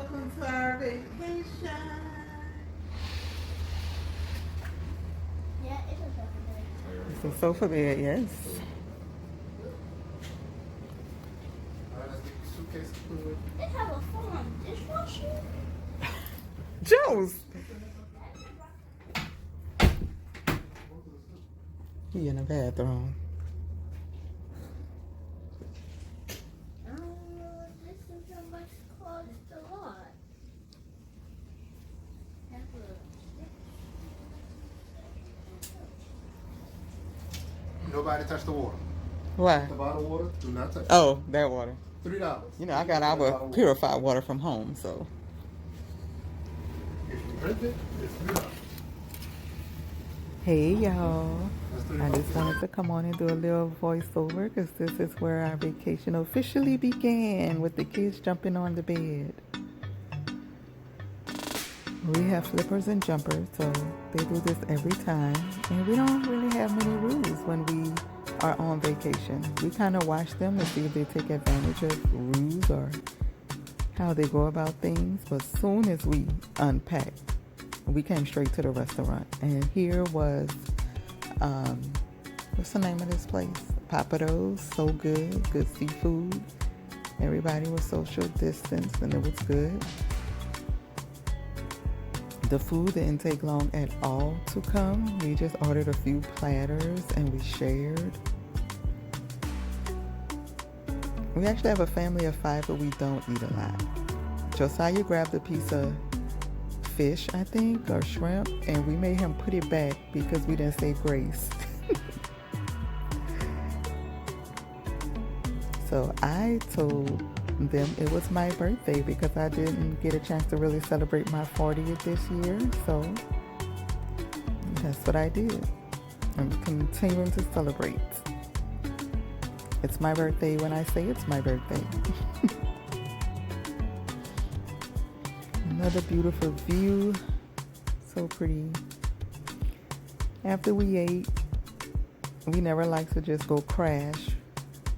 Welcome to our vacation. Yeah, it's a sofa bed. It's a sofa bed, yes. Alright, let's get your suitcase to put it. They have a full-on dishwasher. Jules! He in the bathroom. I don't know if this is how much cost a lot. Have Nobody touch the water. Why? The bottled water, do not touch. Oh, that water. $3. You know, I got our purified water from home, so. If you drink it, it's $3. Hey, y'all. That's I $3. just wanted to come on and do a little voiceover because this is where our vacation officially began with the kids jumping on the bed. We have flippers and jumpers, so they do this every time. And we don't really have many rules when we are on vacation. We kind of watch them to see if they take advantage of rules or how they go about things. But soon as we unpacked, we came straight to the restaurant. And here was, what's the name of this place? Papados. So good. Good seafood. Everybody was social distance and it was good. The food didn't take long at all to come. We just ordered a few platters and we shared. We actually have a family of 5, but we don't eat a lot. Josiah grabbed a piece of fish, I think, or shrimp, and we made him put it back because we didn't say grace. So I told them it was my birthday because I didn't get a chance to really celebrate my 40th this year. So that's what I did. I'm continuing to celebrate. It's my birthday when I say it's my birthday. Another beautiful view. So pretty. After we ate, we never like to just go crash.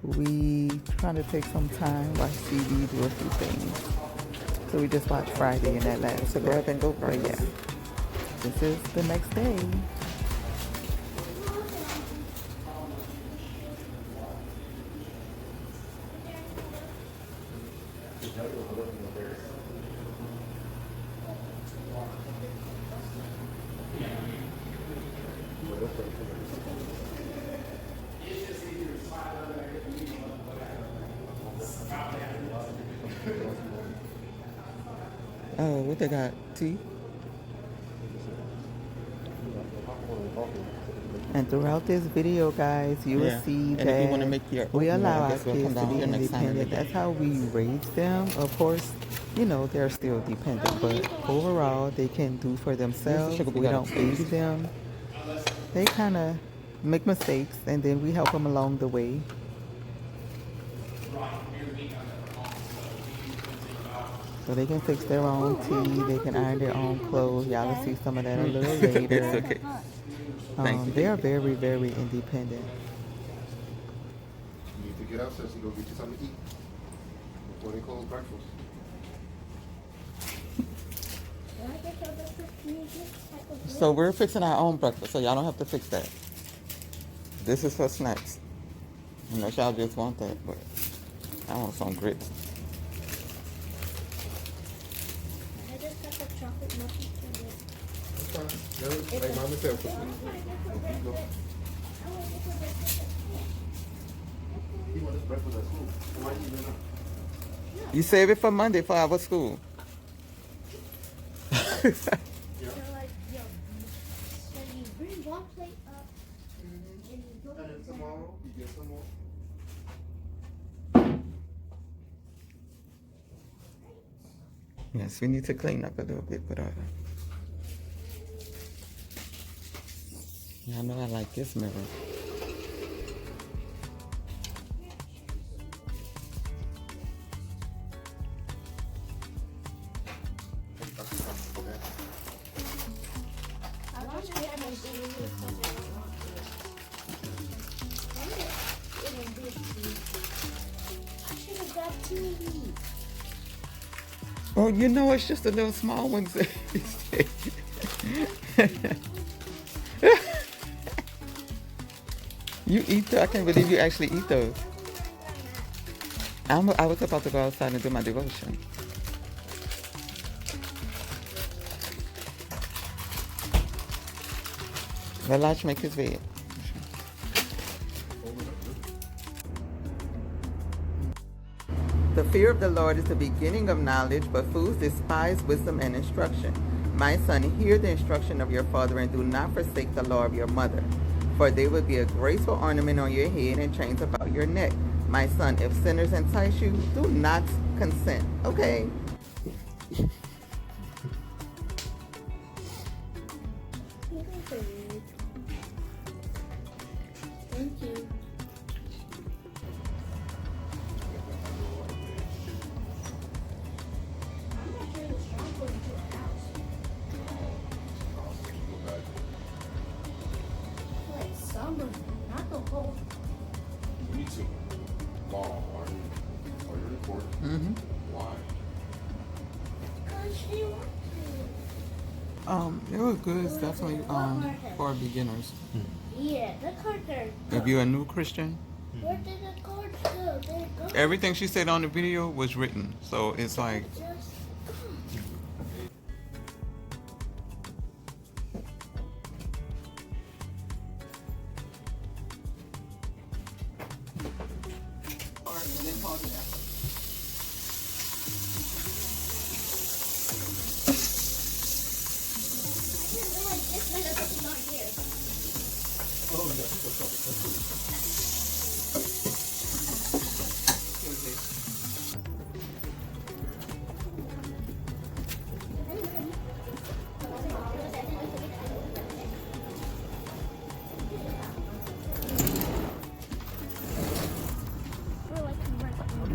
We try to take some time, watch TV, do a few things. So we just watched Friday and that last. So grab and go. But yeah, this is the next day. Oh, what they got? Tea? And throughout this video, guys, you will see And if you wanna that make your we oatmeal, allow I our guess we'll kids come to down be here next time and independent. make it. That's how we raise them. Of course, you know, they're still dependent, but overall, they can do for themselves. sugar we We got don't baby them. They kind of make mistakes, and then we help them along the way. So they can fix their own tea, they can iron their own clothes. Y'all will see some of that a little later. It's okay. Thank you. They are very, very independent. You need to get up so you go get you something to eat before they close breakfast. So we're fixing our own breakfast, so y'all don't have to fix that. This is for snacks. Unless y'all just want that, but I want some grits. I just got the chocolate muffin for this. That's fine. Like Mama said, for you. He want his breakfast at school. Why are you doing that? You save it for Monday for our school. Yeah. So like, yo, so you bring one plate up and you go And then tomorrow, you get some more. Yes, we need to clean up a little bit, but yeah, I know I like this mirror. I watch it and I do I should have got two of these. Oh, you know, it's just the little small ones. You eat those? I can't believe you actually eat those. I was about to go outside and do my devotion. Let Lodge make his bed. The fear of the Lord is the beginning of knowledge, but fools despise wisdom and instruction. My son, hear the instruction of your father, and do not forsake the law of your mother. For they will be a graceful ornament on your head and chains about your neck. My son, if sinners entice you, do not consent. Okay. Thank you. I'm not sure the strong going to a house. Like summer, not the whole. Me too. Law, are you recording? Mm-hmm. Why? Because she wants It was good. It's definitely for beginners. to. Yeah, the cards are. If you're a new Christian, Where did the cards go? They go. everything she said on the video was written. So it's like, Just.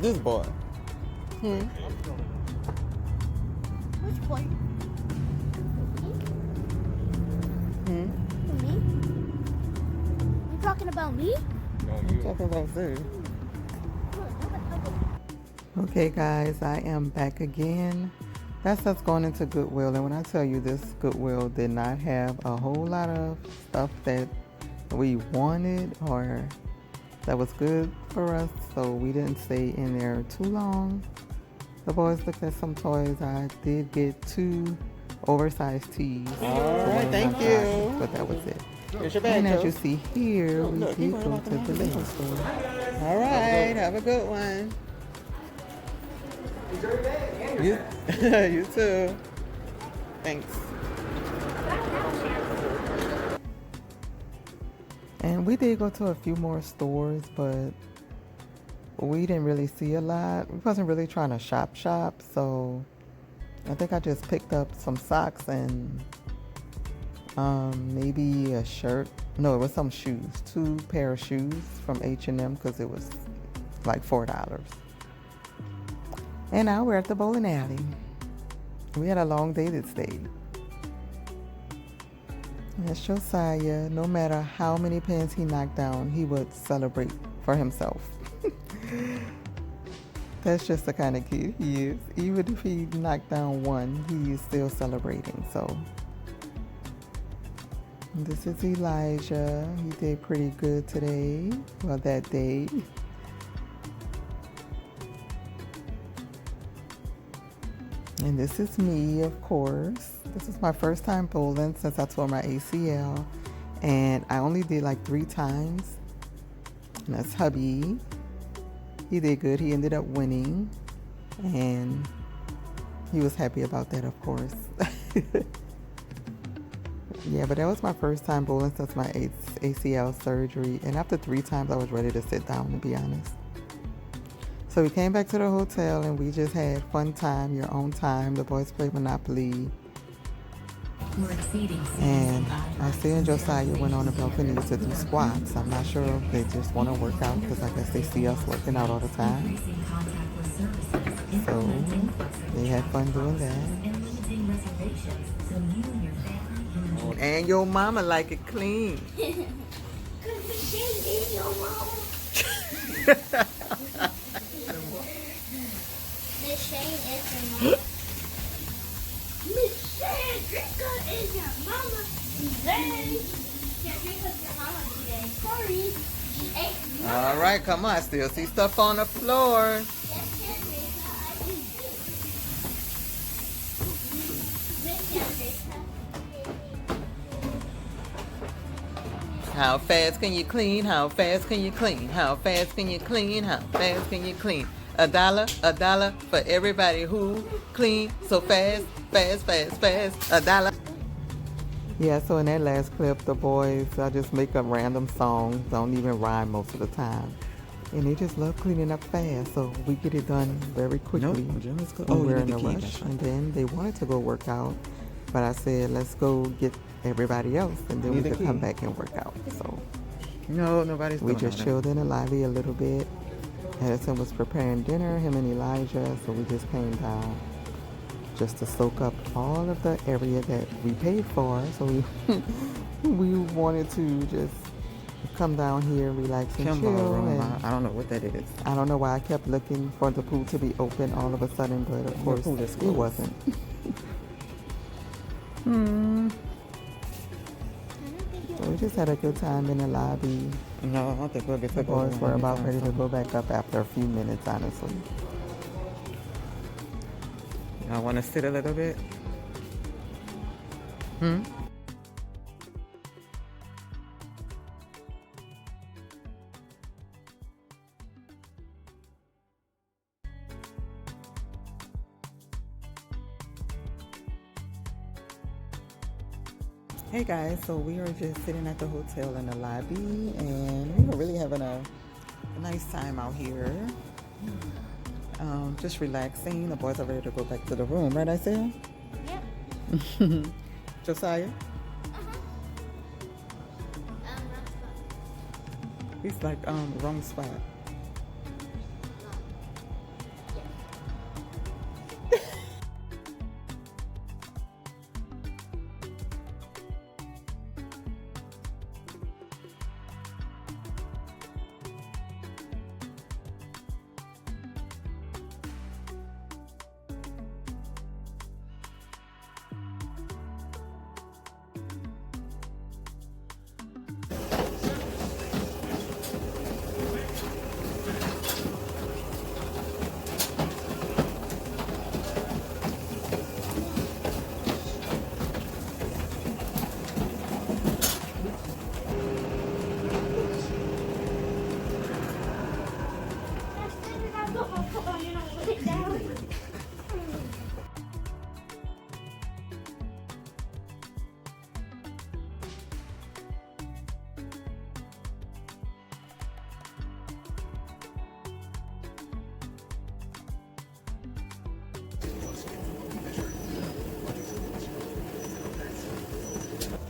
this boy. Which boy? Me? You talking about me? I'm talking about food. Okay, guys, I am back again. That's us going into Goodwill. And when I tell you this Goodwill did not have a whole lot of stuff that we wanted or that was good for us, so we didn't stay in there too long. The boys looked at some toys. I did get 2 oversized tees. All right, thank you. But that was it. Here's your bag, And as you Joe. see here, we look, did you go worried about to the the liquor magazines. store. All right, have a good one. You, you too. Thanks. And we did go to a few more stores, but we didn't really see a lot. We wasn't really trying to shop, so I think I just picked up some socks and maybe a shirt. No, it was some shoes. 2 pair of shoes from H&M because it was like $4. And now we're at the bowling alley. We had a long day this day. That's Josiah. No matter how many pins he knocked down, he would celebrate for himself. That's just the kind of kid he is. Even if he knocked down 1, he is still celebrating. So this is Elijah. He did pretty good today. Well, that day. And this is me, of course. This is my first time bowling since I tore my ACL. And I only did like 3 times. And that's hubby. He did good. He ended up winning. And he was happy about that, of course. Yeah, but that was my first time bowling since my ACL surgery. And after 3 times, I was ready to sit down, to be honest. So we came back to the hotel and we just had fun time, your own time. The boys played Monopoly. And Marcia and Josiah went on the balcony to do squats. I'm not sure if they just want to work out because I guess they see us working out all the time. So they had fun doing that. And your mama like it clean. Hey! Can't drink with your mama today. Sorry. Hey. All right, come on. Still see stuff on the floor. Yes, Andresa, I can do. Miss Andresa. How fast can you clean? How fast can you clean? How fast can you clean? How fast can you clean? $1 for everybody who clean so fast, fast, fast, fast. $1. Yeah, so in that last clip, the boys, I just make up random songs, don't even rhyme most of the time. And they just love cleaning up fast, so we get it done very quickly. Nope, let's go. When we're in you a need the key, rush. that's right. And then they wanted to go work out, but I said, let's go get everybody else, and then Need we the could come key. back and work out. So No, nobody's we doing just that. chilled in the lobby a little bit. Edison was preparing dinner, him and Elijah, so we just came down just to soak up all of the area that we paid for. So we wanted to just come down here, relax and Pinball chill. room. And I don't know what that is. I don't know why I kept looking for the pool to be open all of a sudden, but of course pool is it closed. wasn't. I don't think So we just had a good time in the lobby. No, I don't think we'll get The to go boys were about anytime ready to soon. go back up after a few minutes, honestly. I want to sit a little bit. Hey guys, so we are just sitting at the hotel in the lobby, and we were really having a nice time out here. Just relaxing. The boys are ready to go back to the room, right, Isaiah? Yeah. Josiah? Uh-huh. He's like, wrong spot.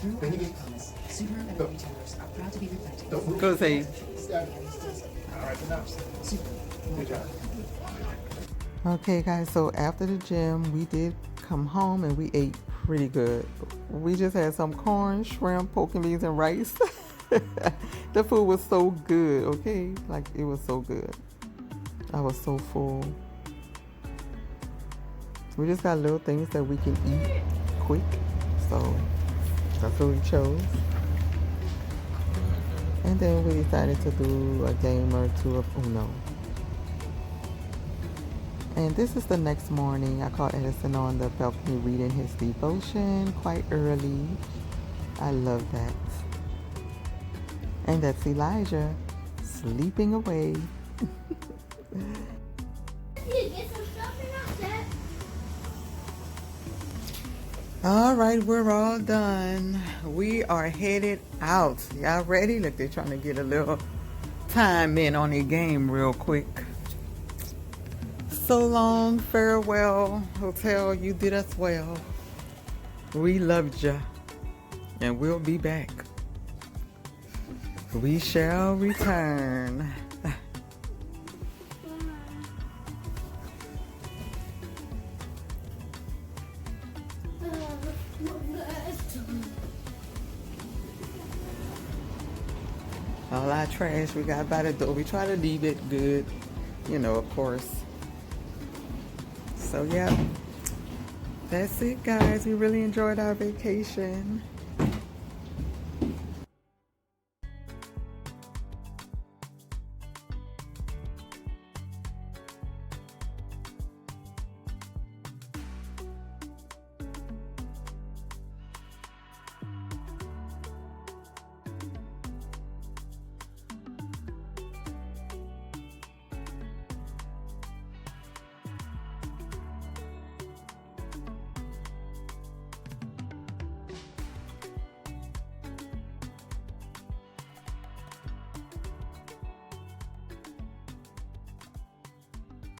Through Renegade Promise, Subaru and retailers are proud to be reflected. Go say. All right, enough. Subaru. Good job. Okay guys, so after the gym, we did come home and we ate pretty good. We just had some corn, shrimp, poke and beans, and rice. The food was so good, okay? Like, it was so good. I was so full. We just got little things that we can eat quick, so that's what we chose. And then we decided to do a game or two of Uno. And this is the next morning. I caught Edison on the balcony reading his devotion quite early. I love that. And that's Elijah sleeping away. Get some stuff and I'm set. All right, we're all done. We are headed out. Y'all ready? Look, they're trying to get a little time in on the game real quick. So long, farewell, hotel. You did us well. We loved ya, and we'll be back. We shall return. All our trash we got by the door. We try to leave it good, you know, of course. So yeah, that's it guys. We really enjoyed our vacation.